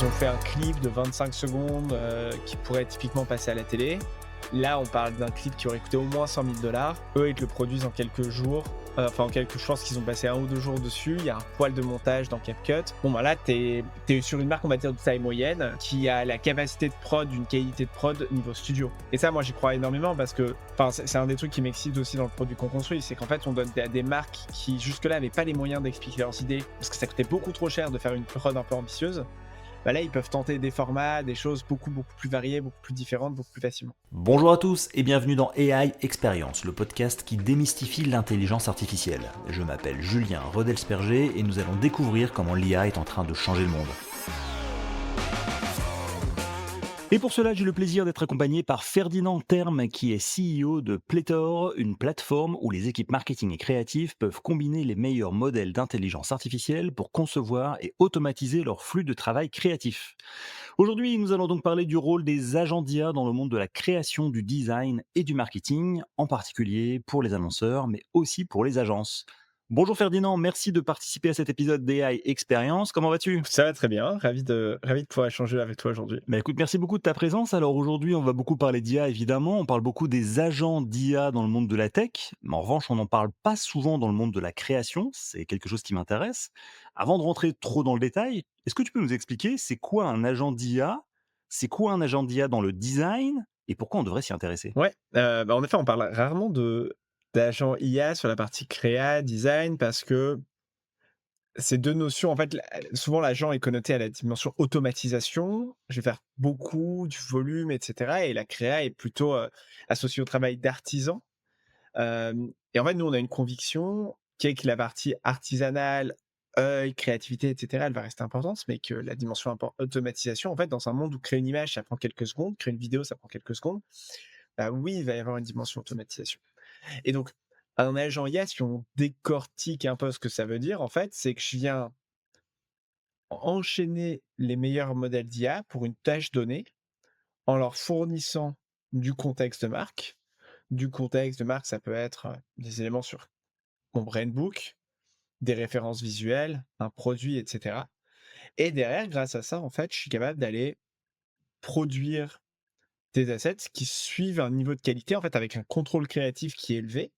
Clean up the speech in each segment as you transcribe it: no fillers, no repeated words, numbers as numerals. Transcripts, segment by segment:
Ils ont fait un clip de 25 secondes qui pourrait typiquement passer à la télé. Là, on parle d'un clip qui aurait coûté au moins 100 000 $. Eux, ils te le produisent en quelques jours. Je pense qu'ils ont passé 1 ou 2 jours dessus. Il y a un poil de montage dans CapCut. Bon, bah là, t'es sur une marque, on va dire, de taille moyenne qui a la capacité de prod, une qualité de prod niveau studio. Et ça, moi, j'y crois énormément parce que c'est un des trucs qui m'excite aussi dans le produit qu'on construit. C'est qu'en fait, on donne à des marques qui, jusque-là, n'avaient pas les moyens d'expliquer leurs idées parce que ça coûtait beaucoup trop cher de faire une prod un peu ambitieuse. Bah là, ils peuvent tenter des formats, des choses beaucoup plus variées, beaucoup plus différentes, beaucoup plus facilement. Bonjour à tous et bienvenue dans AI Experience, le podcast qui démystifie l'intelligence artificielle. Je m'appelle Julien Rodelsperger et nous allons découvrir comment l'IA est en train de changer le monde. Et pour cela, j'ai le plaisir d'être accompagné par Ferdinand Terme, qui est CEO de Pléthore, une plateforme où les équipes marketing et créatives peuvent combiner les meilleurs modèles d'intelligence artificielle pour concevoir et automatiser leur flux de travail créatif. Aujourd'hui, nous allons donc parler du rôle des agents d'IA dans le monde de la création, du design et du marketing, en particulier pour les annonceurs, mais aussi pour les agences. Bonjour Ferdinand, merci de participer à cet épisode d'AI Experience. Comment vas-tu ? Ça va très bien, ravi de pouvoir échanger avec toi aujourd'hui. Écoute, merci beaucoup de ta présence. Alors aujourd'hui, on va beaucoup parler d'IA, évidemment. On parle beaucoup des agents d'IA dans le monde de la tech. Mais en revanche, on n'en parle pas souvent dans le monde de la création. C'est quelque chose qui m'intéresse. Avant de rentrer trop dans le détail, est-ce que tu peux nous expliquer c'est quoi un agent d'IA ? C'est quoi un agent d'IA dans le design ? Et pourquoi on devrait s'y intéresser ? Ouais, en effet, on parle rarement d'agents IA sur la partie créa, design, parce que ces 2 notions, en fait, souvent l'agent est connoté à la dimension automatisation. Je vais faire beaucoup, du volume, et cetera, et la créa est plutôt, associée au travail d'artisan. Et en fait, nous, on a une conviction qui est que la partie artisanale, œil, créativité, et cetera, elle va rester importante, mais que la dimension automatisation, en fait, dans un monde où créer une image, ça prend quelques secondes, créer une vidéo, ça prend quelques secondes, bah oui, il va y avoir une dimension automatisation. Et donc, un agent IA, si on décortique un peu ce que ça veut dire, en fait, c'est que je viens enchaîner les meilleurs modèles d'IA pour une tâche donnée en leur fournissant du contexte de marque. Du contexte de marque, ça peut être des éléments sur mon brain book, des références visuelles, un produit, et cetera. Et derrière, grâce à ça, en fait, je suis capable d'aller produire des assets qui suivent un niveau de qualité, en fait, avec un contrôle créatif qui est élevé,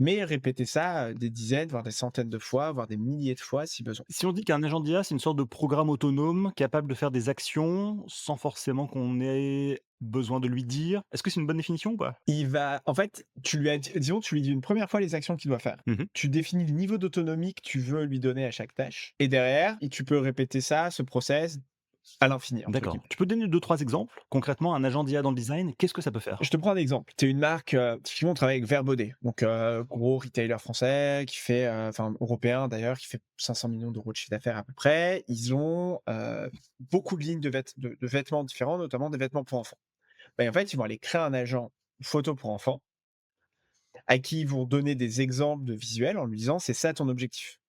mais répéter ça des dizaines, voire des centaines de fois, voire des milliers de fois si besoin. Si on dit qu'un agent d'IA, c'est une sorte de programme autonome capable de faire des actions sans forcément qu'on ait besoin de lui dire, est-ce que c'est une bonne définition ou pas ? En fait, disons, tu lui dis une première fois les actions qu'il doit faire. Mmh. Tu définis le niveau d'autonomie que tu veux lui donner à chaque tâche. Et derrière, tu peux répéter ça, ce process, à l'infini, entre D'accord. guillemets. Tu peux donner 2-3 exemples? Concrètement, un agent d'IA dans le design, qu'est-ce que ça peut faire? Je te prends un exemple. Tu es une marque, typiquement, on travaille avec Verbaudet, donc gros retailer français qui fait, européen d'ailleurs, qui fait 500 millions d'euros de chiffre d'affaires à peu près. Ils ont beaucoup de lignes de vêtements différents, notamment des vêtements pour enfants. En fait, ils vont aller créer un agent photo pour enfants à qui ils vont donner des exemples de visuels en lui disant: «C'est ça ton objectif».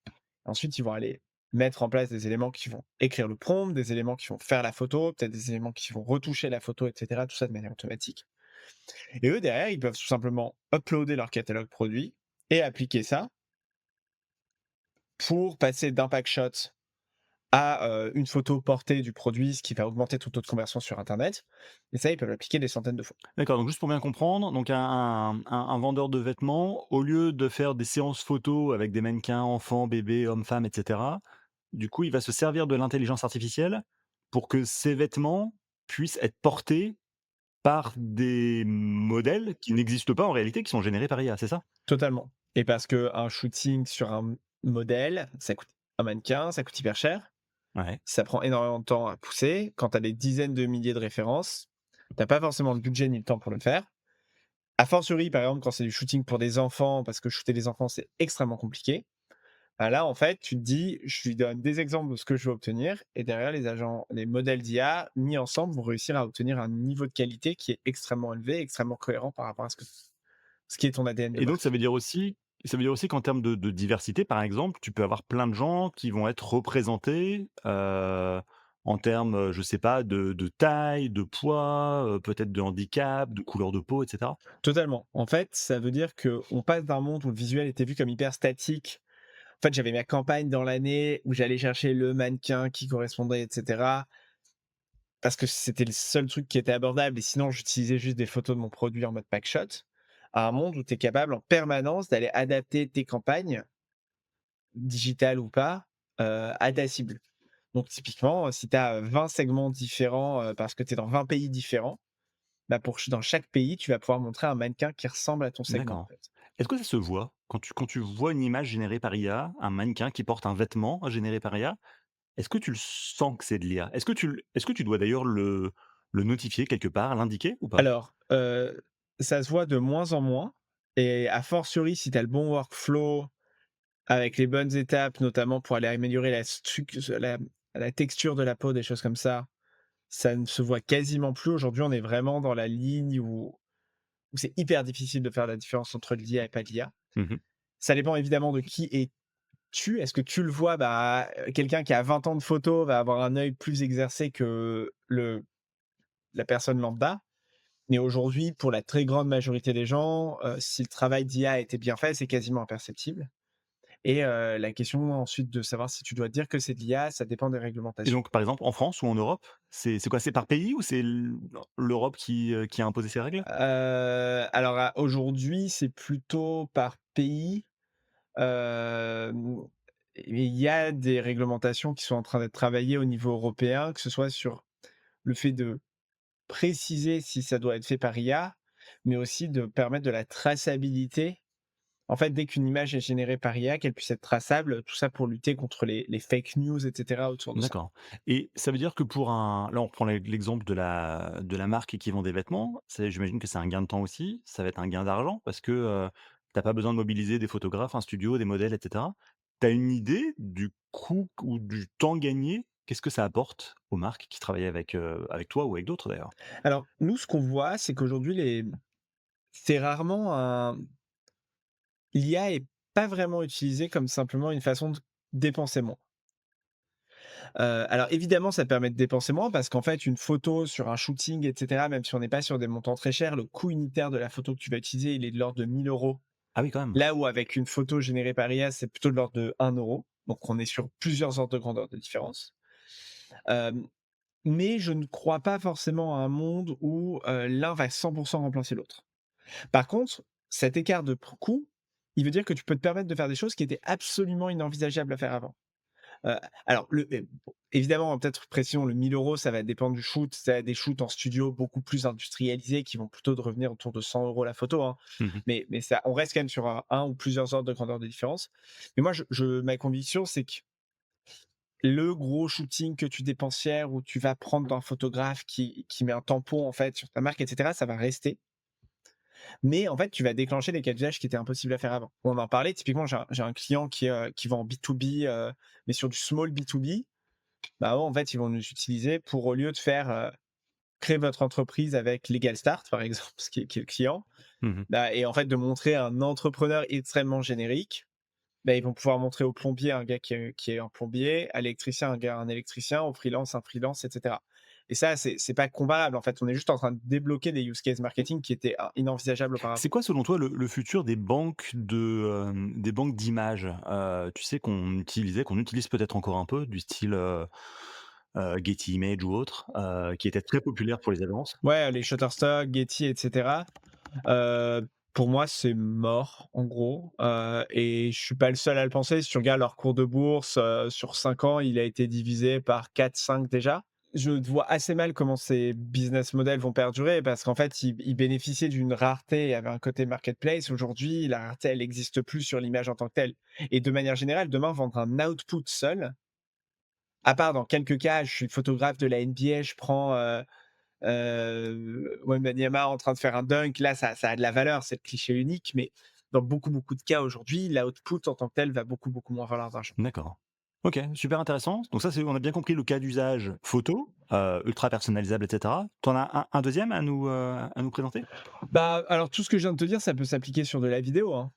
Ensuite, ils vont aller mettre en place des éléments qui vont écrire le prompt, des éléments qui vont faire la photo, peut-être des éléments qui vont retoucher la photo, et cetera, tout ça de manière automatique. Et eux, derrière, ils peuvent tout simplement uploader leur catalogue produit et appliquer ça pour passer d'un pack shot à une photo portée du produit, ce qui va augmenter ton taux de conversion sur internet. Et ça, ils peuvent l'appliquer des centaines de fois. D'accord, donc juste pour bien comprendre, donc un vendeur de vêtements, au lieu de faire des séances photos avec des mannequins, enfants, bébés, hommes, femmes, et cetera, du coup, il va se servir de l'intelligence artificielle pour que ces vêtements puissent être portés par des modèles qui n'existent pas en réalité, qui sont générés par IA, c'est ça? Totalement. Et parce qu'un shooting sur un modèle, ça coûte un mannequin, ça coûte hyper cher. Ouais. Ça prend énormément de temps à pousser. Quand tu as des dizaines de milliers de références, tu pas forcément le budget ni le temps pour le faire. A fortiori, par exemple, quand c'est du shooting pour des enfants, parce que shooter des enfants, c'est extrêmement compliqué. Bah là, en fait, tu te dis, je lui donne des exemples de ce que je veux obtenir, et derrière, les modèles d'IA mis ensemble vont réussir à obtenir un niveau de qualité qui est extrêmement élevé, extrêmement cohérent par rapport à ce qui est ton ADN de Et donc marque. ça veut dire aussi qu'en termes de diversité, par exemple, tu peux avoir plein de gens qui vont être représentés, en termes, je sais pas, de taille, de poids, peut-être de handicap, de couleur de peau, et cetera? Totalement. En fait, ça veut dire qu'on passe d'un monde où le visuel était vu comme hyper statique. En fait, j'avais ma campagne dans l'année où j'allais chercher le mannequin qui correspondait, et cetera. parce que c'était le seul truc qui était abordable et sinon j'utilisais juste des photos de mon produit en mode packshot, à un monde où tu es capable en permanence d'aller adapter tes campagnes, digitales ou pas, à ta cible. Donc typiquement, si tu as 20 segments différents, parce que tu es dans 20 pays différents, bah, dans chaque pays, tu vas pouvoir montrer un mannequin qui ressemble à ton segment, en D'accord. fait. Est-ce que ça se voit? Quand tu vois une image générée par IA, un mannequin qui porte un vêtement généré par IA, est-ce que tu le sens que c'est de l'IA? Est-ce que tu dois d'ailleurs le notifier quelque part, l'indiquer ou pas? Alors, ça se voit de moins en moins et a fortiori si tu as le bon workflow avec les bonnes étapes, notamment pour aller améliorer la texture de la peau, des choses comme ça ne se voit quasiment plus. Aujourd'hui, on est vraiment dans la ligne où c'est hyper difficile de faire la différence entre de l'IA et pas de l'IA. Mmh. Ça dépend évidemment de qui es-tu. Est-ce que tu le vois? Bah, quelqu'un qui a 20 ans de photo va avoir un œil plus exercé que la personne lambda. Mais aujourd'hui, pour la très grande majorité des gens, si le travail d'IA a été bien fait, c'est quasiment imperceptible. Et la question ensuite de savoir si tu dois dire que c'est de l'IA, ça dépend des Et réglementations. donc, par exemple, en France ou en Europe, c'est quoi? C'est par pays ou c'est l'Europe qui a imposé ces règles? Alors aujourd'hui, c'est plutôt par pays, hem, mais il y a des réglementations qui sont en train d'être travaillées au niveau européen, que ce soit sur le fait de préciser si ça doit être fait par IA, mais aussi de permettre de la traçabilité. En fait, dès qu'une image est générée par IA, qu'elle puisse être traçable, tout ça pour lutter contre les fake news et cetera autour de ça. D'accord, et ça veut dire que pour un là, on prend l'exemple de la marque qui vend des vêtements, j'imagine que c'est un gain de temps aussi, ça va être un gain d'argent parce que, tu pas besoin de mobiliser des photographes, un studio, des modèles et cetera. Tu as une idée du coût ou du temps gagné? Qu'est-ce que ça apporte aux marques qui travaillent avec toi ou avec d'autres d'ailleurs? Alors nous, ce qu'on voit, c'est qu'aujourd'hui c'est rarement un l'IA est pas vraiment utilisée comme simplement une façon de dépenser moins. Alors évidemment, ça permet de dépenser moins parce qu'en fait, une photo sur un shooting et cetera, même si on n'est pas sur des montants très chers, le coût unitaire de la photo que tu vas utiliser, il est de l'ordre de 1 000 €. Ah oui, quand même. Là où avec une photo générée par IA, c'est plutôt de l'ordre de 1 €. Donc on est sur plusieurs ordres de grandeur de différence. Hem, mais je ne crois pas forcément à un monde où, l'un va 100 remplacer l'autre. Par contre, cet écart de coût, il veut dire que tu peux te permettre de faire des choses qui étaient absolument inenvisageables à faire avant. Heu, alors bon, évidemment, peut-être précision, le 1 000 €, ça va dépendre du shoot. Tu as des shoots en studio beaucoup plus industrialisés qui vont plutôt de revenir autour de 100 € la photo, hein. Mmh. Mais ça on reste quand même sur un ou plusieurs ordres de grandeur de différence. Mais moi, ma conviction, c'est que le gros shooting que tu dépenses cher, où tu vas prendre un photographe qui met un tampon, en fait, sur ta marque et cetera, ça va rester. Mais en fait, tu vas déclencher des cas d'usage qui étaient impossibles à faire avant. On en parlait, typiquement, j'ai un client qui vend en B2B, mais sur du small B2B. Bah, eux, en fait, ils vont nous utiliser pour, au lieu de faire, créer votre entreprise avec Legal Start, par exemple, ce qui est le client, Mmh. bah et en fait, de montrer un entrepreneur extrêmement générique, bah, ils vont pouvoir montrer au plombier un gars qui est un plombier, à l'électricien un électricien, au freelance un freelance et cetera. Et ça, c'est pas comparable, en fait. On est juste en train de débloquer des use cases marketing qui étaient, inenvisageables auparavant. C'est quoi selon toi le futur des banques d'images? Tu sais qu'on utilise peut-être encore un peu du style, Getty Images ou autre, qui était très populaire pour les agences. Ouais, les Shutterstock, Getty et cetera, pour moi, c'est mort, en gros, et je suis pas le seul à le penser. Si tu regardes leur cours de bourse, sur 5 ans, il a été divisé par 4-5 déjà. Je vois assez mal comment ces business models vont perdurer parce qu'en fait, ils bénéficiaient d'une rareté et avaient un côté marketplace. Aujourd'hui, la rareté, elle n'existe plus sur l'image en tant que telle et de manière générale, demain, vendre un output seul, à part dans quelques cas, je suis photographe de la NBA, je prends, Wembanyama en train de faire un dunk, là, ça a de la valeur, c'est le cliché unique, mais dans beaucoup, beaucoup de cas aujourd'hui, l'output en tant que tel va beaucoup, beaucoup moins valoir d'argent. D'accord. OK, super intéressant. Donc ça, on a bien compris le cas d'usage photo, ultra personnalisable et cetera. Tu en as un 2e à nous présenter? Bah, alors tout ce que je viens de te dire, ça peut s'appliquer sur de la vidéo, hein.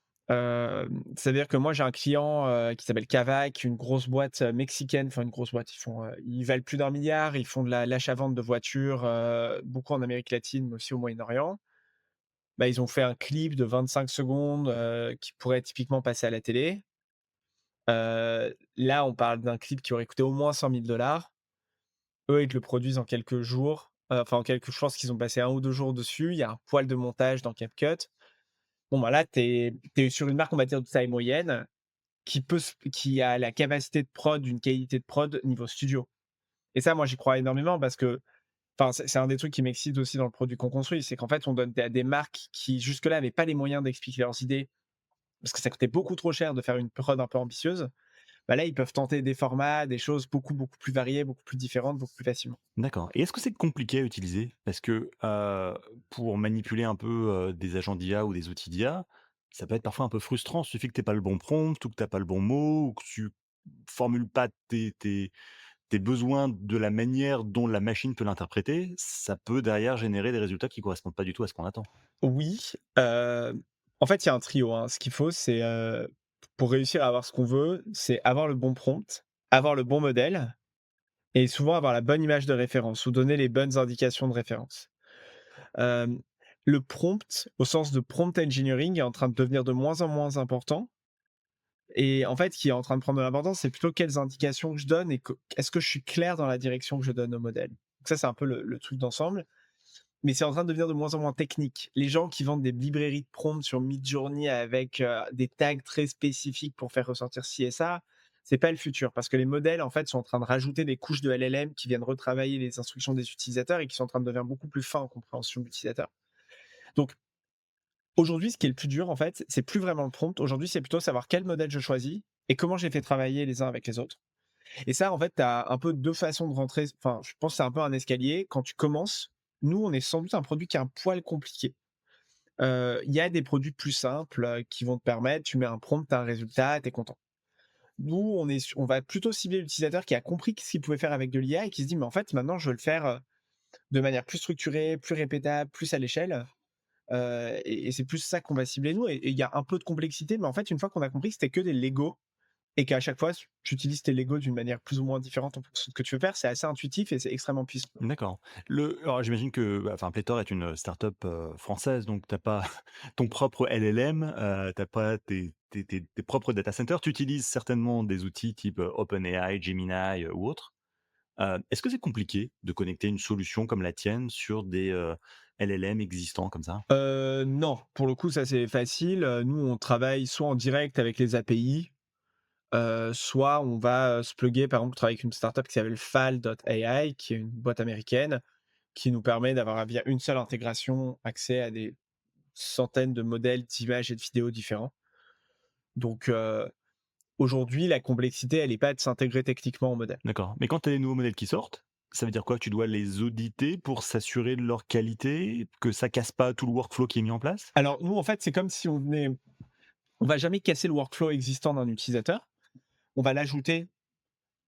C'est-à-dire que moi j'ai un client, qui s'appelle Kavak, une grosse boîte, mexicaine, enfin une grosse boîte, ils valent plus d'1 milliard, ils font de l'achat-vente de voitures, beaucoup en Amérique latine, mais aussi au Moyen-Orient. Bah, ils ont fait un clip de 25 secondes, qui pourrait typiquement passer à la télé. Là, on parle d'un clip qui aurait coûté au moins 100 000 $. Eux, ils te le produisent en quelques jours, enfin en quelques je pense qu'ils ont passé 1 ou 2 jours dessus. Il y a un poil de montage dans CapCut. Bon, bah, là, tu es sur une marque, on va dire, de taille moyenne qui a la capacité de prod, une qualité de prod niveau studio. Et ça, moi, j'y crois énormément parce que enfin, c'est un des trucs qui m'excite aussi dans le produit qu'on construit, c'est qu'en fait, on donne à des marques qui jusque-là n'avaient pas les moyens d'expliquer leurs idées, parce que ça coûtait beaucoup trop cher de faire une prod un peu ambitieuse. Bah, là, ils peuvent tenter des formats, des choses beaucoup, beaucoup plus variées, beaucoup plus différentes, beaucoup plus facilement. D'accord, et est-ce que c'est compliqué à utiliser? Parce que, pour manipuler un peu, des agents d'IA ou des outils d'IA, ça peut être parfois un peu frustrant. Il suffit que tu aies pas le bon prompt ou que tu as pas le bon mot ou que tu formules pas tes besoins de la manière dont la machine peut l'interpréter, ça peut derrière générer des résultats qui correspondent pas du tout à ce qu'on attend. Oui, en fait, il y a un trio, hein. Ce qu'il faut, c'est, pour réussir à avoir ce qu'on veut, c'est avoir le bon prompt, avoir le bon modèle et souvent avoir la bonne image de référence ou donner les bonnes indications de référence. Hem, le prompt, au sens de prompt engineering, est en train de devenir de moins en moins important et en fait, ce qui est en train de prendre de l'importance, c'est plutôt quelles indications je donne et que est-ce que je suis clair dans la direction que je donne au modèle? Donc ça, c'est un peu le truc d'ensemble, mais c'est en train de devenir de moins en moins technique. Les gens qui vendent des librairies de prompts sur Midjourney avec, des tags très spécifiques pour faire ressortir ci et ça, c'est pas le futur parce que les modèles, en fait, sont en train de rajouter des couches de LLM qui viennent retravailler les instructions des utilisateurs et qui sont en train de devenir beaucoup plus fins en compréhension de l'utilisateur. Donc aujourd'hui, ce qui est le plus dur, en fait, c'est plus vraiment le prompt. Aujourd'hui, c'est plutôt savoir quel modèle je choisis et comment je les fais travailler les uns avec les autres. Et ça, en fait, tu as un peu 2 façons de rentrer, enfin, je pense que c'est un peu un escalier. Quand tu commences, nous, on est sans doute un produit qui est un poil compliqué. Il y a des produits plus simples, qui vont te permettre, tu mets un prompt, tu as un résultat, tu es content. Nous, on va plutôt cibler l'utilisateur qui a compris ce qu'il pouvait faire avec de l'IA et qui se dit: «Mais en fait, maintenant, je veux le faire, de manière plus structurée, plus répétable, plus à l'échelle». Et c'est plus ça qu'on va cibler nous et il y a un peu de complexité, mais en fait, une fois qu'on a compris que c'était que des Lego et qu'à chaque fois, tu utilises tes Lego d'une manière plus ou moins différente en fonction de ce que tu veux faire, c'est assez intuitif et c'est extrêmement puissant. D'accord. Alors j'imagine que, bah, enfin Playtor est une start-up, française, donc tu as pas ton propre LLM, tu as pas tes propres data centers. Tu utilises certainement des outils type, OpenAI, Gemini, ou autres. Est-ce que c'est compliqué de connecter une solution comme la tienne sur des, LLM existants comme ça? Non, pour le coup, ça c'est facile, nous, on travaille soit en direct avec les API, soit on va, se plugger, par exemple, on travaille avec une startup qui s'appelle Fal.ai, qui est une boîte américaine, qui nous permet d'avoir, via une seule intégration, accès à des centaines de modèles d'images et de vidéos différents. Donc, aujourd'hui, la complexité, elle est pas de s'intégrer techniquement au modèle. D'accord, mais quand tu as des nouveaux modèles qui sortent, ça veut dire quoi? Tu dois les auditer pour s'assurer de leur qualité, que ça casse pas tout le workflow qui est mis en place? Alors nous, en fait, c'est comme si on va jamais casser le workflow existant d'un utilisateur, on va l'ajouter.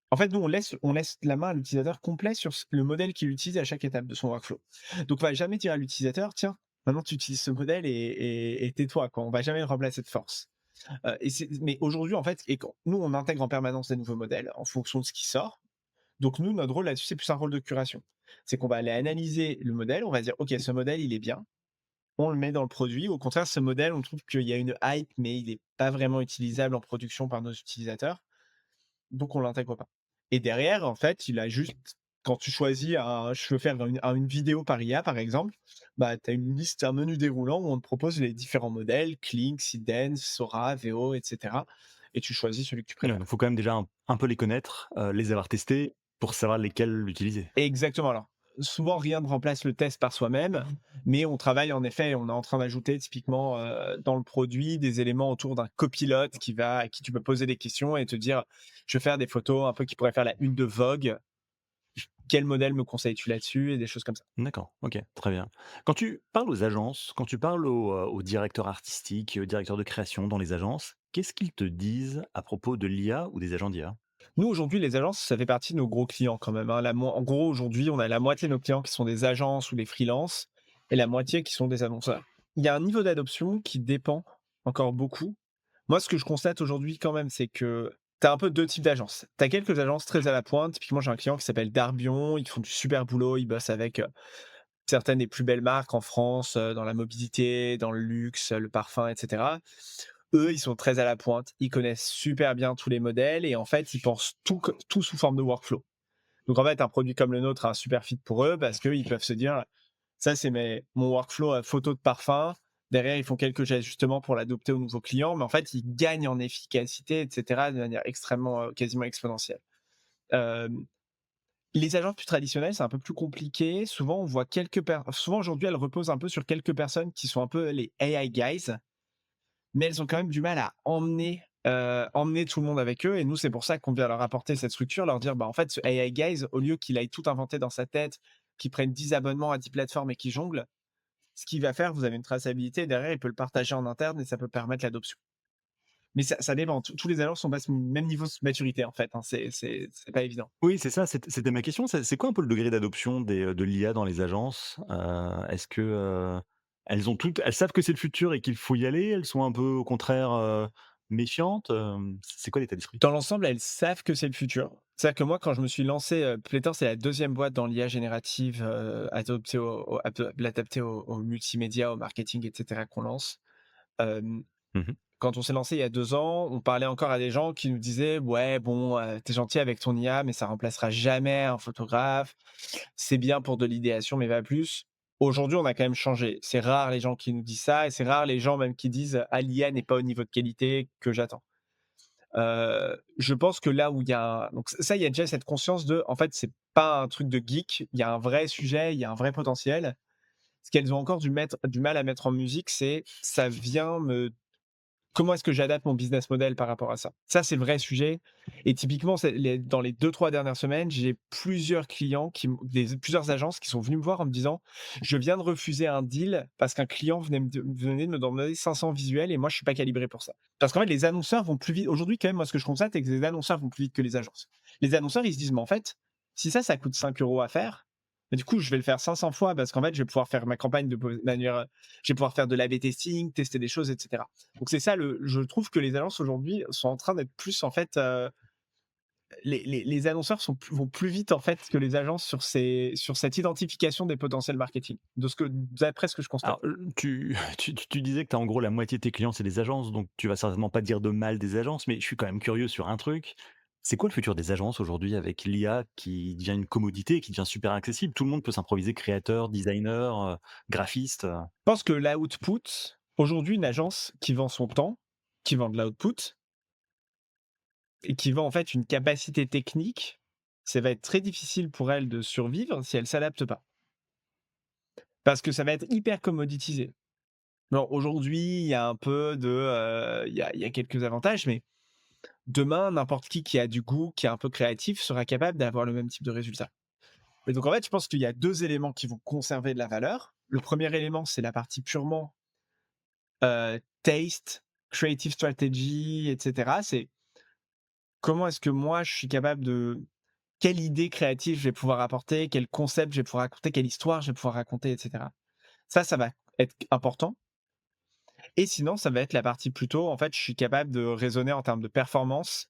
En fait, nous, on laisse la main à l'utilisateur complet sur le modèle qu'il utilise à chaque étape de son workflow. Donc, on va jamais dire à l'utilisateur: «Tiens, maintenant tu utilises ce modèle et tais-toi», quoi. On va jamais le remplacer de force. Mais aujourd'hui, en fait, et quand nous, on intègre en permanence des nouveaux modèles en fonction de ce qui sort. Donc nous, notre rôle là-dessus, c'est plus un rôle de curation. C'est qu'on va aller analyser le modèle, on va dire: «OK, ce modèle, il est bien». On le met dans le produit. Au contraire, ce modèle, on trouve qu'il y a une hype, mais il est pas vraiment utilisable en production par nos utilisateurs. Donc on l'intègre pas. Et derrière, en fait, il a juste quand tu choisis je veux faire une vidéo par IA, par exemple, bah, tu as une liste, un menu déroulant où on te propose les différents modèles, Kling, Seedance, Sora, Veo et cetera et tu choisis celui que tu Ouais, préfères. donc faut quand même déjà un peu les connaître, les avoir testés pour savoir lesquels utiliser. Exactement, alors, souvent rien ne remplace le test par soi-même, mais on travaille en effet, on est en train d'ajouter typiquement, dans le produit des éléments autour d'un copilote à qui tu peux poser des questions et te dire: «Je veux faire des photos un peu qui pourraient faire la une de Vogue, quel modèle me conseilles-tu là-dessus?» et des choses comme ça. D'accord, OK, très bien. Quand tu parles aux agences, quand tu parles aux directeurs artistiques, aux directeurs de création dans les agences, qu'est-ce qu'ils te disent à propos de l'IA ou des agents d'IA? Nous, aujourd'hui, les agences, ça fait partie de nos gros clients quand même, hein. En gros, aujourd'hui, on a la moitié de nos clients qui sont des agences ou des freelances et la moitié qui sont des annonceurs. Il y a un niveau d'adoption qui dépend encore beaucoup. Moi, ce que je constate aujourd'hui quand même, c'est que tu as un peu 2 types d'agences. Tu as quelques agences très à la pointe. Typiquement, j'ai un client qui s'appelle Darbion. Ils font du super boulot. Ils bossent avec, certaines des plus belles marques en France, dans la mobilité, dans le luxe, le parfum et cetera. Eux, ils sont très à la pointe. Ils connaissent super bien tous les modèles et en fait, ils pensent tout sous forme de workflow. Donc en fait, un produit comme le nôtre a un super fit pour eux parce qu'ils peuvent se dire: «Ça, c'est mon workflow, photo de parfum». Derrière, ils font quelques ajustements pour l'adopter aux nouveaux clients, mais en fait, ils gagnent en efficacité et cetera de manière extrêmement, quasiment exponentielle. Hem, les agences plus traditionnelles, c'est un peu plus compliqué. Souvent, on voit souvent aujourd'hui, elles reposent un peu sur quelques personnes qui sont un peu les AI guys, mais elles ont quand même du mal à emmener tout le monde avec eux et nous, c'est pour ça qu'on vient leur apporter cette structure, leur dire: «Bah, en fait, ce AI guys, au lieu qu'il aille tout inventer dans sa tête, qu'il prenne 10 abonnements à 10 plateformes et qu'il jongle, ce qu'il va faire, vous avez une traçabilité derrière, il peut le partager en interne et ça peut permettre l'adoption». Mais ça dépend, tous les agences sont pas au même niveau de maturité, en fait, hein, c'est pas évident. Oui, c'est ça, c'était ma question. C'est quoi un peu le degré d'adoption de l'IA dans les agences? Est-ce que, elles savent que c'est le futur et qu'il faut y aller? Elles sont un peu au contraire, méfiantes? C'est quoi l'état d'esprit? Dans l'ensemble, elles savent que c'est le futur. C'est-à-dire que moi, quand je me suis lancé, Playtor, c'est la deuxième boîte dans l'IA générative, adaptée au multimédia, au marketing et cetera qu'on lance. Hem, Mmh. quand on s'est lancé il y a 2 ans, on parlait encore à des gens qui nous disaient: «Ouais, bon, tu gentil avec ton IA, mais ça remplacera jamais un photographe. C'est bien pour de l'idéation, mais pas plus». Aujourd'hui, on a quand même changé. C'est rare les gens qui nous disent ça et c'est rare les gens même qui disent: «Ah, l'IA n'est pas au niveau de qualité que j'attends». Je pense que là où il y a donc ça, il y a déjà cette conscience de, en fait, c'est pas un truc de geek, il y a un vrai sujet, il y a un vrai potentiel. Ce qu'elles ont encore du mal à mettre en musique, c'est ça vient me comment est-ce que j'adapte mon business model par rapport à ça? Ça, c'est le vrai sujet et typiquement, c'est dans les 2-3 dernières semaines, j'ai plusieurs clients plusieurs agences qui sont venues me voir en me disant: «Je viens de refuser un deal parce qu'un client venait de me demander 500 visuels et moi, je suis pas calibré pour ça». Parce qu'en fait, les annonceurs vont plus vite. Aujourd'hui, quand même, moi, ce que je constate, c'est que les annonceurs vont plus vite que les agences. Les annonceurs, ils se disent: «Mais en fait, si ça coûte 5 € à faire, mais du coup, je vais le faire 500 fois parce qu'en fait, je vais pouvoir faire ma campagne de manière, je vais pouvoir faire de l'A/B testing, tester des choses et cetera». Donc c'est ça, je trouve que les agences aujourd'hui sont en train d'être plus en fait, les annonceurs vont plus vite en fait que les agences sur cette identification des potentiels marketing, d'après ce que je constate. Alors, tu disais que tu as en gros la moitié de tes clients, c'est des agences, donc tu vas certainement pas dire de mal des agences, mais je suis quand même curieux sur un truc. C'est quoi le futur des agences aujourd'hui avec l'IA qui devient une commodité, qui devient super accessible? Tout le monde peut s'improviser créateur, designer, graphiste. Je pense que l'output, aujourd'hui une agence qui vend son temps, qui vend de l'output et qui vend en fait une capacité technique, ça va être très difficile pour elle de survivre si elle s'adapte pas. Parce que ça va être hyper commoditisé. Alors aujourd'hui, il y a un peu de, il y a quelques avantages, mais demain, n'importe qui a du goût, qui est un peu créatif, sera capable d'avoir le même type de résultat. Et donc en fait, je pense qu'il y a 2 éléments qui vont conserver de la valeur. Le premier élément, c'est la partie purement, taste, creative strategy et cetera. C'est comment est-ce que moi, je suis capable de quelle idée créative je vais pouvoir apporter, quel concept je vais pouvoir raconter, quelle histoire je vais pouvoir raconter et cetera. Ça va être important et sinon, ça va être la partie plutôt, en fait, je suis capable de raisonner en termes de performance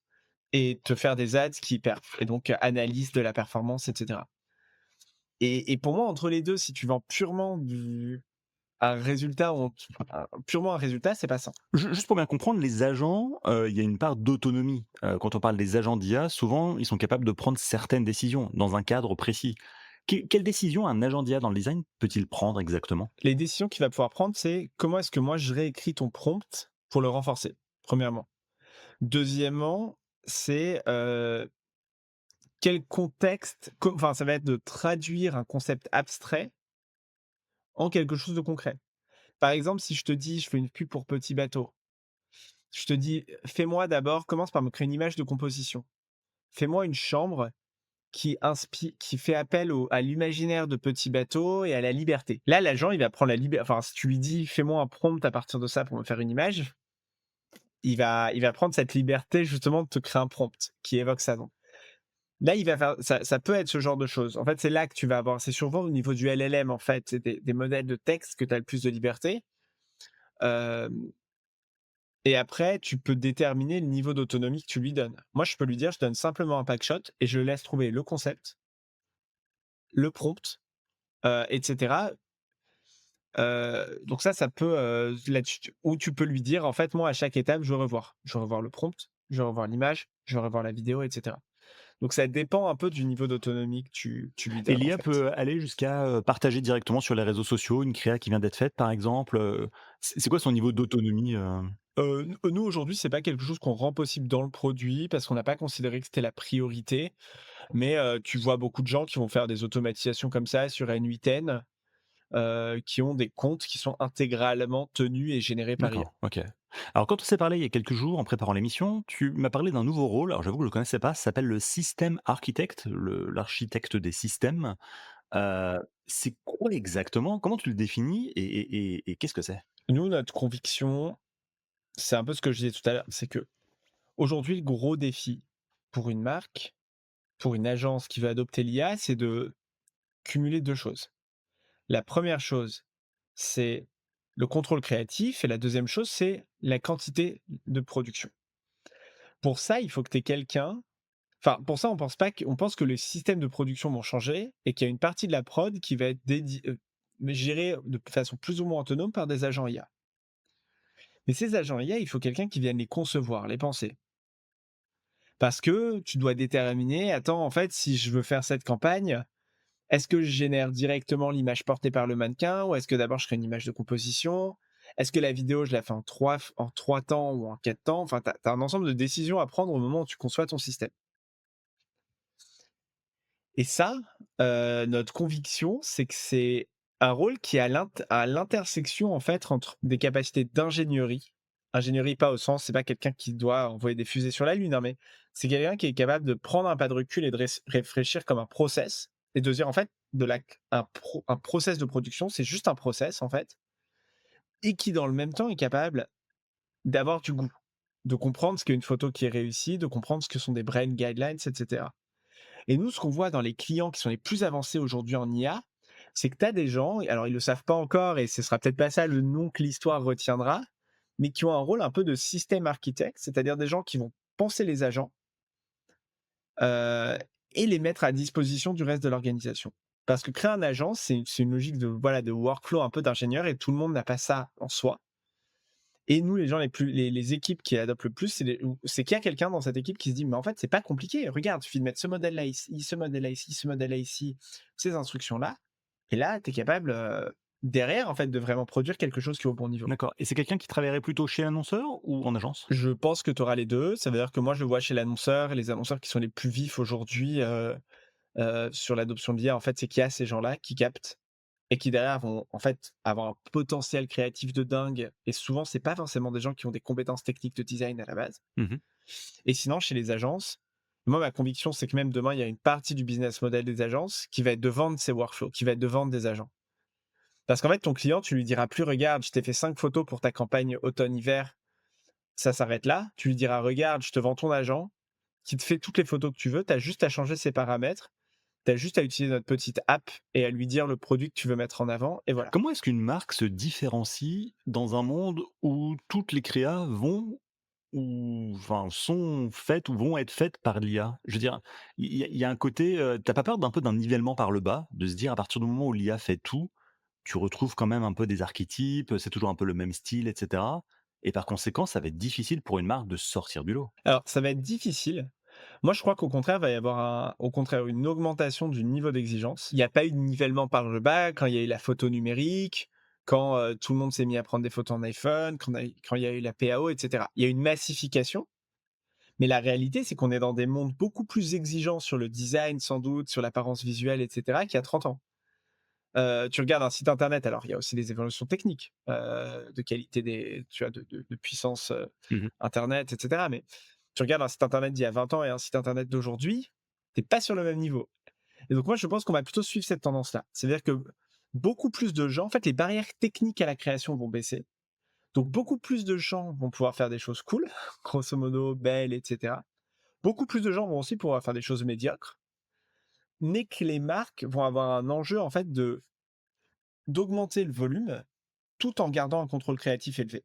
et te faire des ads qui perfent et donc analyse de la performance et cetera. Et pour moi, entre les 2, si tu vends purement du un résultat ou purement un résultat, c'est pas ça. Juste pour bien comprendre, les agents, il y a une part d'autonomie. Quand on parle des agents d'IA, souvent, ils sont capables de prendre certaines décisions dans un cadre précis. Quelle décision un agent d'IA dans le design peut-il prendre exactement? Les décisions qu'il va pouvoir prendre, c'est comment est-ce que moi je réécris ton prompt pour le renforcer, premièrement. Deuxièmement, c'est, quel contexte enfin, ça va être de traduire un concept abstrait en quelque chose de concret. Par exemple, si je te dis: «Je fais une pub pour Petit Bateau», je te dis: «Fais-moi d'abord commence par me créer une image de composition. Fais-moi une chambre qui fait appel à l'imaginaire de Petit Bateau et à la liberté». Là, l'agent, il va prendre la liberté. Enfin, si tu lui dis: «Fais-moi un prompt à partir de ça pour me faire une image», il va prendre cette liberté justement de te créer un prompt qui évoque ça donc. Là, il va faire ça peut être ce genre de choses. En fait, c'est là que tu vas avoir c'est souvent au niveau du LLM en fait, c'est des modèles de texte que tu as le plus de liberté. Hem Et après, tu peux déterminer le niveau d'autonomie que tu lui donnes. Moi, je peux lui dire: «Je donne simplement un packshot et je laisse trouver le concept, le prompt, et cetera». Donc ça peut, là-dessus ou tu peux lui dire: «En fait, moi, à chaque étape, je veux revoir. Je veux revoir le prompt, je veux revoir l'image, je veux revoir la vidéo et cetera». Donc ça dépend un peu du niveau d'autonomie que tu lui Et donnes, en l'IA fait. peut aller jusqu'à, partager directement sur les réseaux sociaux une créa qui vient d'être faite, par exemple, c'est quoi son niveau d'autonomie, Nous aujourd'hui, c'est pas quelque chose qu'on rend possible dans le produit parce qu'on n'a pas considéré que c'était la priorité, mais tu vois beaucoup de gens qui vont faire des automatisations comme ça sur N8N, qui ont des comptes qui sont intégralement tenus et générés par IA. D'accord, OK. Alors quand on s'est parlé il y a quelques jours en préparant l'émission, tu m'as parlé d'un nouveau rôle, alors j'avoue que je ne le connaissais pas, ça s'appelle le System Architect, l'architecte des systèmes. Heu, c'est quoi exactement? Comment tu le définis et qu'est-ce que c'est? Nous, notre conviction, c'est un peu ce que je disais tout à l'heure, c'est que aujourd'hui, le gros défi pour une marque, pour une agence qui veut adopter l'IA, c'est de cumuler 2 choses. La première chose, c'est le contrôle créatif et la deuxième chose, c'est la quantité de production. Pour ça, il faut que tu aies quelqu'un pour ça, on pense pas on pense que les systèmes de production vont changer et qu'il y a une partie de la prod qui va être gérée de façon plus ou moins autonome par des agents IA. Mais ces agents IA, il faut quelqu'un qui vienne les concevoir, les penser. Parce que tu dois déterminer: «Attends, en fait, si je veux faire cette campagne, est-ce que je génère directement l'image portée par le mannequin ou est-ce que d'abord je crée une image de composition? Est-ce que la vidéo, je la fais en 3 temps ou en 4 temps?» Enfin, tu as un ensemble de décisions à prendre au moment où tu conçois ton système. Et ça, notre conviction, c'est que c'est un rôle qui est à l'intersection, en fait, entre des capacités d'ingénierie. Ingénierie, pas au sens, c'est pas quelqu'un qui doit envoyer des fusées sur la Lune, hein, mais c'est quelqu'un qui est capable de prendre un pas de recul et de réfléchir comme un process et de dire, en fait, un process de production, c'est juste un process, en fait, et qui, dans le même temps, est capable d'avoir du goût, de comprendre ce qu'est une photo qui est réussie, de comprendre ce que sont des brand guidelines, et cetera. Et nous, ce qu'on voit dans les clients qui sont les plus avancés aujourd'hui en IA, c'est que tu as des gens, alors ils le savent pas encore et ce sera peut-être pas ça le nom que l'histoire retiendra, mais qui ont un rôle un peu de système architecte, c'est-à-dire des gens qui vont penser les agents, heu et les mettre à disposition du reste de l'organisation. Parce que créer un agent, c'est une logique de, voilà, de workflow un peu d'ingénieur et tout le monde n'a pas ça en soi. Et nous, les gens les équipes qui adoptent le plus, c'est qu'il y a quelqu'un dans cette équipe qui se dit: «Mais en fait, c'est pas compliqué. Regarde, il suffit de mettre ce modèle-là ici, ce modèle-là ici, ce modèle-là ici, ces instructions-là» et là, tu es capable, derrière, en fait, de vraiment produire quelque chose qui est au bon niveau. D'accord, et c'est quelqu'un qui travaillerait plutôt chez l'annonceur ou en agence? Je pense que tu auras les 2. Ça veut dire que moi, je le vois chez l'annonceur et les annonceurs qui sont les plus vifs aujourd'hui, sur l'adoption de l'IA, en fait, c'est qu'il y a ces gens-là qui captent et qui derrière vont, en fait, avoir un potentiel créatif de dingue et souvent, c'est pas forcément des gens qui ont des compétences techniques de design à la base. Mmh. Et sinon, chez les agences, moi, ma conviction, c'est que même demain, il y a une partie du business model des agences qui va être de vendre ces workflows, qui va être de vendre des agents. Parce qu'en fait, ton client, tu lui diras plus, regarde, je t'ai fait 5 photos pour ta campagne automne-hiver, ça s'arrête là. Tu lui diras, regarde, je te vends ton agent qui te fait toutes les photos que tu veux, tu as juste à changer ses paramètres, tu as juste à utiliser notre petite app et à lui dire le produit que tu veux mettre en avant, et voilà. Comment est-ce qu'une marque se différencie dans un monde où toutes les créas vont ou enfin sont faites ou vont être faites par l'IA? Je veux dire, il y a un côté, tu pas peur d'un peu d'un nivellement par le bas? De se dire à partir du moment où l'IA fait tout, tu retrouves quand même un peu des archétypes, c'est toujours un peu le même style et cetera, et par conséquent, ça va être difficile pour une marque de sortir du lot? Alors, ça va être difficile. Moi, je crois qu'au contraire, il va y avoir au contraire une augmentation du niveau d'exigence. Il n'y a pas eu de nivellement par le bas quand il y a eu la photo numérique, quand tout le monde s'est mis à prendre des photos en iPhone, quand il y a eu la PAO, etc. Il y a une massification, mais la réalité, c'est qu'on est dans des mondes beaucoup plus exigeants sur le design, sans doute, sur l'apparence visuelle, etc., qu'il y a 30 ans. Tu regardes un site internet, alors il y a aussi des évolutions techniques, de qualité tu vois, de puissance Mmh. internet, etc. Mais tu regardes un site internet d'il y a 20 ans et un site internet d'aujourd'hui, t'es pas sur le même niveau. Et donc moi, je pense qu'on va plutôt suivre cette tendance-là. C'est-à-dire que beaucoup plus de gens, en fait, les barrières techniques à la création vont baisser. Donc beaucoup plus de gens vont pouvoir faire des choses cool, grosso modo, belles, etc. Beaucoup plus de gens vont aussi pouvoir faire des choses médiocres, mais que les marques vont avoir un enjeu, en fait, d'augmenter le volume tout en gardant un contrôle créatif élevé.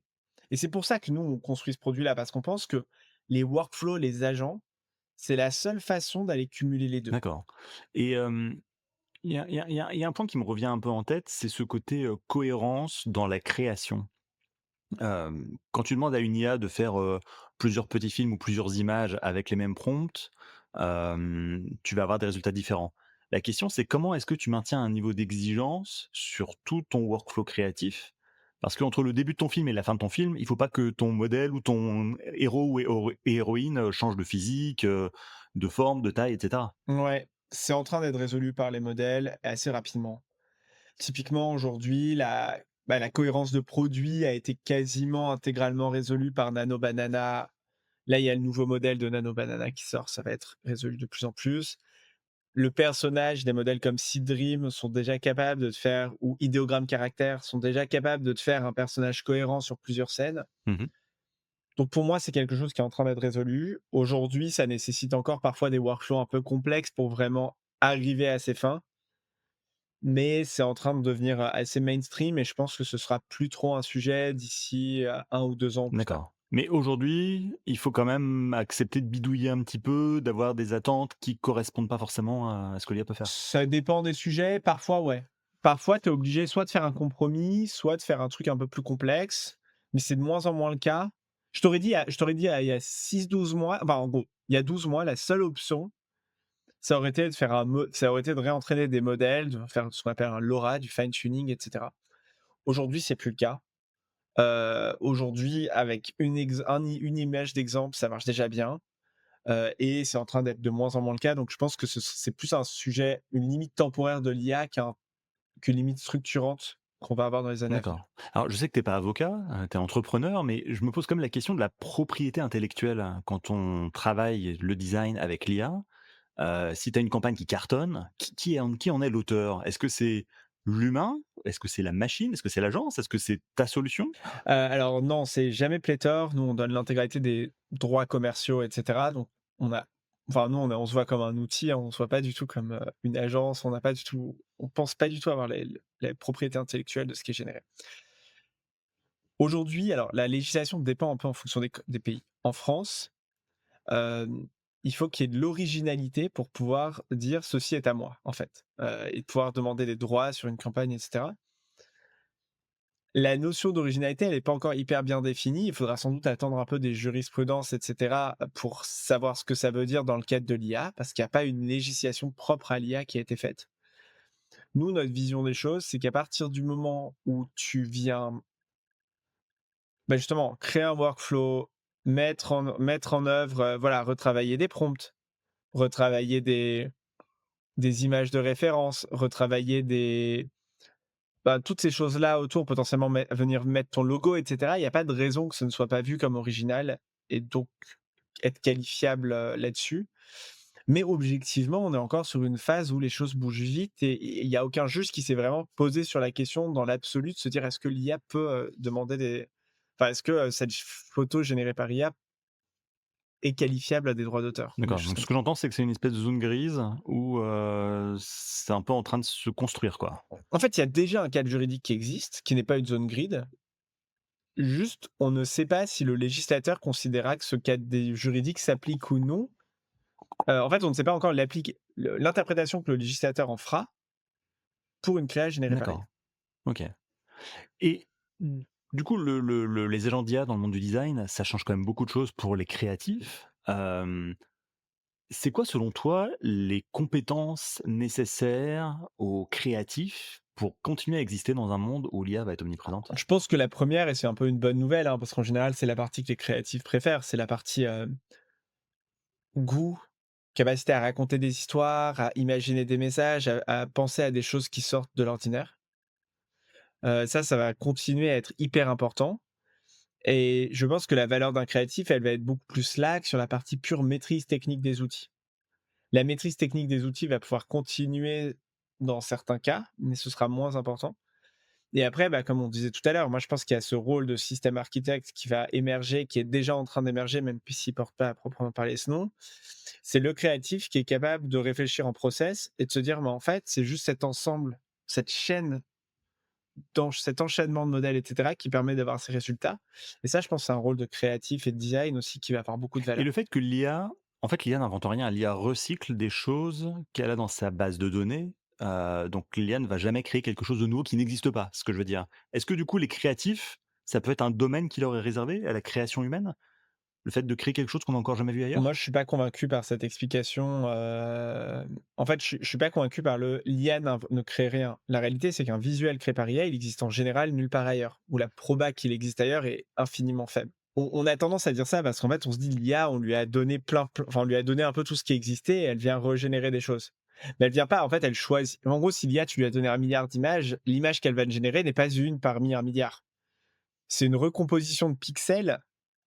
Et c'est pour ça que nous, on construit ce produit-là, parce qu'on pense que les workflows, les agents, c'est la seule façon d'aller cumuler les 2. D'accord, et il y a un point qui me revient un peu en tête, c'est ce côté, cohérence dans la création. Quand tu demandes à une IA de faire, plusieurs petits films ou plusieurs images avec les mêmes prompts, tu vas avoir des résultats différents. La question, c'est comment est-ce que tu maintiens un niveau d'exigence sur tout ton workflow créatif? Parce qu'entre le début de ton film et la fin de ton film, il faut pas que ton modèle ou ton héros ou héroïne, change de physique, de forme, de taille et cetera. Ouais, c'est en train d'être résolu par les modèles assez rapidement. Typiquement, aujourd'hui, la cohérence de produit a été quasiment intégralement résolue par Nano Banana. Là, il y a le nouveau modèle de Nano Banana qui sort, ça va être résolu de plus en plus. Le personnage des modèles comme Seed Dream sont déjà capables de te faire ou Ideogram Caractère sont déjà capables de te faire un personnage cohérent sur plusieurs scènes. Mmh. Donc pour moi, c'est quelque chose qui est en train d'être résolu. Aujourd'hui, ça nécessite encore parfois des workflows un peu complexes pour vraiment arriver à ses fins, mais c'est en train de devenir, assez mainstream et je pense que ce sera plus trop un sujet d'ici, 1 ou 2 ans ou plus tard. D'accord. Mais aujourd'hui, il faut quand même accepter de bidouiller un petit peu, d'avoir des attentes qui correspondent pas forcément à ce que l'IA peut faire? Ça dépend des sujets, parfois ouais. Parfois, tu es obligé soit de faire un compromis, soit de faire un truc un peu plus complexe, mais c'est de moins en moins le cas. Je t'aurais dit il y a 6-12 mois, enfin en gros, il y a 12 mois, la seule option, ça aurait été de réentraîner des modèles, de faire ce qu'on appelle un LoRa, du fine tuning et cetera. Aujourd'hui, c'est plus le cas. Aujourd'hui, avec une image d'exemple, ça marche déjà bien, et c'est en train d'être de moins en moins le cas, donc je pense que c'est plus un sujet, une limite temporaire de l'IA qu'une limite structurante qu'on va avoir dans les années à venir. D'accord. Alors je sais que tu es pas avocat, tu es entrepreneur, mais je me pose quand même la question de la propriété intellectuelle, quand on travaille le design avec l'IA. Si tu as une campagne qui cartonne, qui en est l'auteur? Est-ce que c'est l'humain? Est-ce que c'est la machine? Est-ce que c'est l'agence? Est-ce que c'est ta solution? Alors non, c'est jamais pléthore. Nous, on donne l'intégralité des droits commerciaux et cetera, donc on a nous, on se voit comme un outil, hein, on se voit pas du tout comme, une agence. On pense pas du tout avoir les propriétés intellectuelles de ce qui est généré. Aujourd'hui, alors la législation dépend un peu en fonction des pays. En France, hem, il faut qu'il y ait de l'originalité pour pouvoir dire: «Ceci est à moi», en fait, et pouvoir demander des droits sur une campagne et cetera. La notion d'originalité, elle est pas encore hyper bien définie. Il faudra sans doute attendre un peu des jurisprudences et cetera, pour savoir ce que ça veut dire dans le cadre de l'IA, parce qu'il y a pas une législation propre à l'IA qui a été faite. Nous, notre vision des choses, c'est qu'à partir du moment où tu viens, justement créer un workflow, mettre en œuvre, voilà, retravailler des prompts, retravailler des images de référence, retravailler toutes ces choses-là autour, potentiellement venir mettre ton logo et cetera, il y a pas de raison que ce ne soit pas vu comme original et donc être qualifiable, là-dessus. Mais objectivement, on est encore sur une phase où les choses bougent vite et il y a aucun juge qui s'est vraiment posé sur la question dans l'absolu de se dire: «Est-ce que l'IA peut, demander des est-ce que, cette photo générée par IA est qualifiable à des droits d'auteur?» ou des D'accord, choses donc comme ce ça. que j'entends, c'est que c'est une espèce de zone grise où, c'est un peu en train de se construire, quoi? En fait, il y a déjà un cadre juridique qui existe, qui n'est pas une zone grid. Juste, on ne sait pas si le législateur considérera que ce cadre juridique s'applique ou non. En fait, on ne sait pas encore l'interprétation que le législateur en fera pour une créa générée par D'accord, IA. OK. Et du coup, les agents d'IA dans le monde du design, ça change quand même beaucoup de choses pour les créatifs. C'est quoi, selon toi, les compétences nécessaires aux créatifs pour continuer à exister dans un monde où l'IA va être omniprésente? Je pense que la première, et c'est un peu une bonne nouvelle, hein, parce qu'en général, c'est la partie que les créatifs préfèrent, c'est la partie, goût, capacité à raconter des histoires, à imaginer des messages, à penser à des choses qui sortent de l'ordinaire. Ça va continuer à être hyper important. Et je pense que la valeur d'un créatif, elle va être beaucoup plus là que sur la partie pure maîtrise technique des outils. La maîtrise technique des outils va pouvoir continuer dans certains cas, mais ce sera moins important. Et après, comme on disait tout à l'heure, moi je pense qu'il y a ce rôle de système architecte qui va émerger, qui est déjà en train d'émerger, même s'il ne porte pas à proprement parler ce nom. C'est le créatif qui est capable de réfléchir en process et de se dire, mais en fait, c'est juste cet ensemble, cette chaîne, cet enchaînement de modèles, etc., qui permet d'avoir ces résultats. Et ça, je pense que c'est un rôle de créatif et de design aussi qui va avoir beaucoup de Et le valeur. fait que l'IA n'invente rien, l'IA recycle des choses qu'elle a dans sa base de données, donc l'IA ne va jamais créer quelque chose de nouveau qui n'existe pas, ce que je veux dire. Est-ce que du coup les créatifs, ça peut être un domaine qui leur est réservé à la création humaine? Le fait de créer quelque chose qu'on n'a encore jamais vu Moi, ailleurs? je suis pas convaincu par cette explication, en fait, je suis pas convaincu par le l'IA ne crée rien. La réalité, c'est qu'un visuel créé par IA, il existe en général nulle part ailleurs, ou la proba qu'il existe ailleurs est infiniment faible. On a tendance à dire ça parce qu'en fait, on se dit l'IA, on lui a donné on lui a donné un peu tout ce qui existait et elle vient régénérer des choses. Mais elle vient pas, en fait, elle choisit. En gros, si l'IA, tu lui as donné 1 milliard d'images, l'image qu'elle va te générer n'est pas une parmi 1 milliard. C'est une recomposition de pixels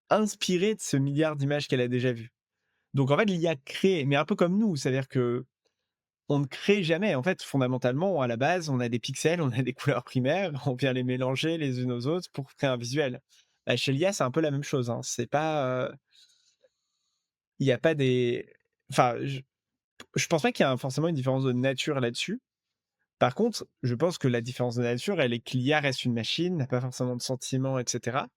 inspirée de ce milliard d'images qu'elle a déjà vues. Donc en fait, l'IA crée, mais un peu comme nous, c'est-à-dire que on ne crée jamais. En fait, fondamentalement, à la base, on a des pixels, on a des couleurs primaires, on vient les mélanger les unes aux autres pour créer un visuel. Bah, chez l'IA, c'est un peu la même chose, hein. C'est pas, il y a pas des enfin, je pense pas qu'il y a forcément une différence de nature là-dessus. Par contre, je pense que la différence de nature, elle est que l'IA reste une machine, n'a pas forcément de sentiments et cetera.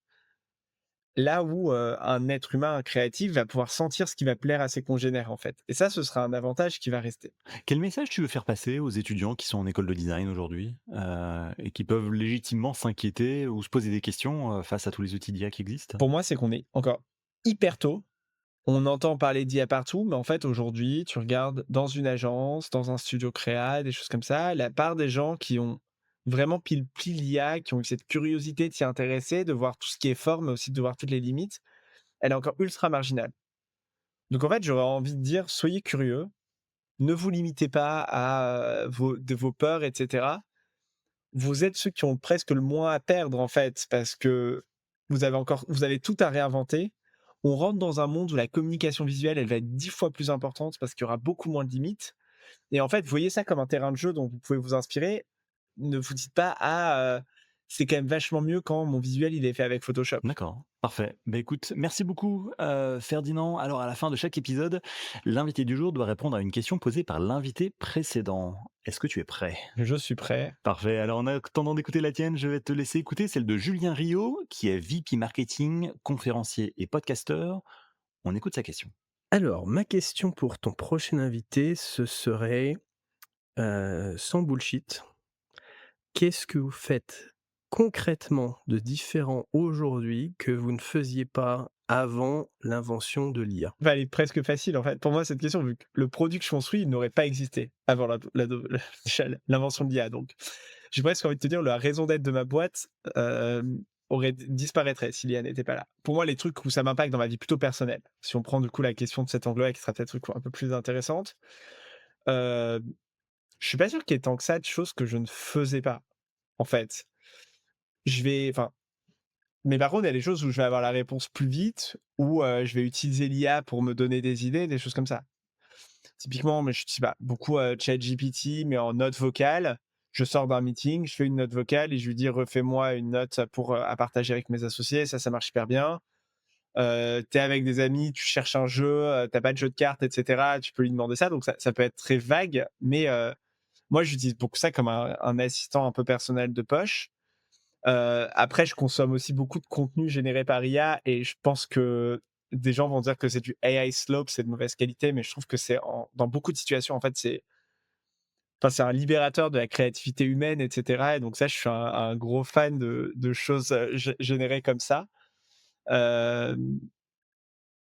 Là où, un être humain créatif va pouvoir sentir ce qui va plaire à ses congénères, en fait. Et ça, ce sera un avantage qui va rester. Quel message tu veux faire passer aux étudiants qui sont en école de design aujourd'hui, et qui peuvent légitimement s'inquiéter ou se poser des questions, face à tous les outils d'IA qui existent? Pour moi, c'est qu'on est encore hyper tôt. On entend parler d'IA partout, mais en fait, aujourd'hui, tu regardes dans une agence, dans un studio créa, des choses comme ça, la part des gens qui ont vraiment pile pile l'IA, qui ont eu cette curiosité de s'y intéresser, de voir tout ce qui est fort, mais aussi de voir toutes les limites, elle est encore ultra marginale. Donc en fait, j'aurais envie de dire: «Soyez curieux, ne vous limitez pas à, vos peurs et cetera». Vous êtes ceux qui ont presque le moins à perdre, en fait, parce que vous avez tout à réinventer. On rentre dans un monde où la communication visuelle, elle va être 10 fois plus importante parce qu'il y aura beaucoup moins de limites et en fait, voyez ça comme un terrain de jeu dont vous pouvez vous inspirer. Ne vous dites pas: «Ah, c'est quand même vachement mieux quand mon visuel, il est fait avec Photoshop». D'accord, parfait. Bah, écoute, merci beaucoup, Ferdinand. Alors à la fin de chaque épisode, l'invité du jour doit répondre à une question posée par l'invité précédent. Est-ce que tu es prêt? Je suis prêt. Parfait. Alors en attendant d'écouter la tienne, je vais te laisser écouter celle de Julien Rio, qui est VP marketing, conférencier et podcasteur. On écoute sa question. Alors, ma question pour ton prochain invité, ce serait, sans bullshit, qu'est-ce que vous faites concrètement de différent aujourd'hui que vous ne faisiez pas avant l'invention de l'IA? Bah, elle est presque facile, en fait. Pour moi, cette question, vu que le produit que je construis, il n'aurait pas existé avant déjà l'invention de l'IA, donc j'ai presque envie de te dire la raison d'être de ma boîte, disparaîtrait si l'IA n'était pas là. Pour moi, les trucs où ça m'impacte dans ma vie plutôt personnelle, si on prend du coup la question de cet angle-là qui sera peut-être un peu plus intéressante, heu, je suis pas sûr qu'il y ait tant que ça de choses que je ne faisais pas, en fait. Enfin, mais par contre, il y a des choses où je vais avoir la réponse plus vite, où, je vais utiliser l'IA pour me donner des idées, des choses comme ça. Typiquement, mais je sais pas, beaucoup, ChatGPT, mais en note vocale. Je sors d'un meeting, je fais une note vocale et je lui dis: «Refais-moi une note pour, à partager avec mes associés». Ça marche hyper bien. Tu avec des amis, tu cherches un jeu, tu pas de jeu de cartes et cetera, tu peux lui demander ça. Donc ça peut être très vague, mais moi, j'utilise beaucoup ça comme un assistant un peu personnel de poche. Après, je consomme aussi beaucoup de contenu généré par IA et je pense que des gens vont dire que c'est du AI slope, c'est de mauvaise qualité, mais je trouve que dans beaucoup de situations, en fait, c'est un libérateur de la créativité humaine, et cetera. Et donc ça, je suis un gros fan de choses, générées comme ça. Hem,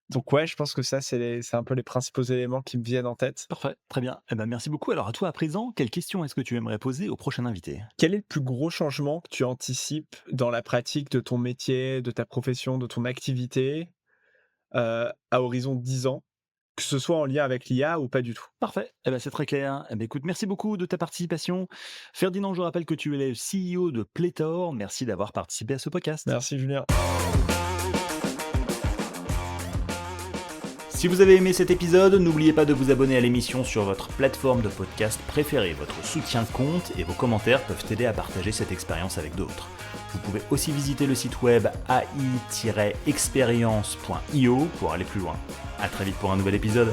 donc ouais, je pense que ça, c'est un peu les principaux éléments qui me viennent en tête. Parfait, très bien. Eh ben, merci beaucoup. Alors à toi à présent, quelle question est-ce que tu aimerais poser au prochain invité? Quel est le plus gros changement que tu anticipes dans la pratique de ton métier, de ta profession, de ton activité, à horizon 10 ans? Que ce soit en lien avec l'IA ou pas du tout. Parfait, eh ben, c'est très clair. Eh ben, écoute, merci beaucoup de ta participation. Ferdinand, je rappelle que tu es le CEO de Playtor. Merci d'avoir participé à ce podcast. Merci Julien. Si vous avez aimé cet épisode, n'oubliez pas de vous abonner à l'émission sur votre plateforme de podcast préférée. Votre soutien compte et vos commentaires peuvent aider à partager cette expérience avec d'autres. Vous pouvez aussi visiter le site web ai-experience.io pour aller plus loin. À très vite pour un nouvel épisode.